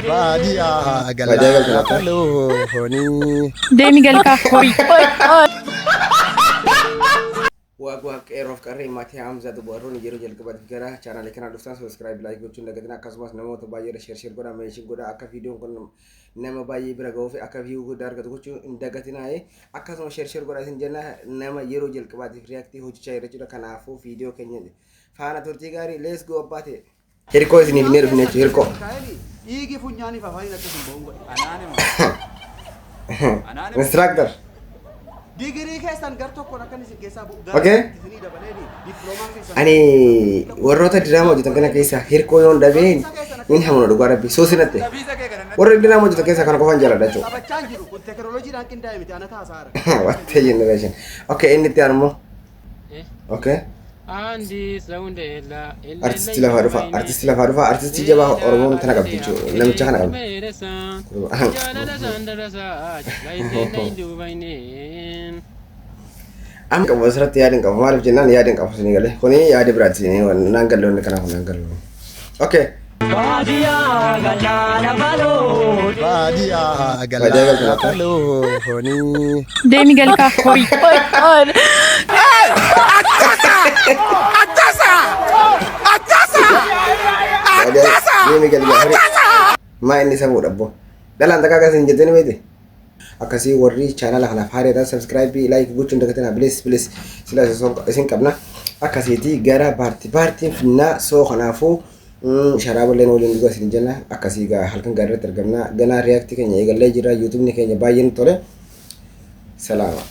Badia Badia Hello, honey. Demi galka hori. Wag erof karri mati hamza to boroni jero jel kabat gara channel kana duftan subscribe like gochun daga dina kasmas namo to bayere share goda mention goda aka video kon nama bayi bira gofi aka view go dar gochun daga tina e aka so share goda sin jenna nama jero jel kabat react ho chayre chuda kana fo video kenya fana turti gari let's go abate herko isni viner viner herko igi funyani fa faina to bongo anane instructor degree kesan garto ko nakani si kesa bu okay ani warrota drama jitan kana kesa herko yon daben in hamono do garabi so sinate warra drama jitan kesa kana ko fanjala dacho abachanjiru ko technology rankin daimiti anata asara what generation okay inni tiarmo okay Andi saundela artist la farufa artist jaba ormon tana kabdicho namcha kana kabdi am ka wasrat yadin ka marif jinan yadin ka fasini gale koni yadi brati ni nangallo ne kana nangallo okay Badia Galana Hello, honey. Demi galka hori. Demi galka hori. Ma inni sabu dabbo. Dalan taka ka sin jetene bete. Akasi warri channel kana fare da subscribe like gochun daga tana please sila so isin kabna akasi ti gara party finna so kana fu sharaba len wolin go sin jenna akasi ga halkan garre tergamna gana react kenya egalle jira youtube ni kenya bayin tole salama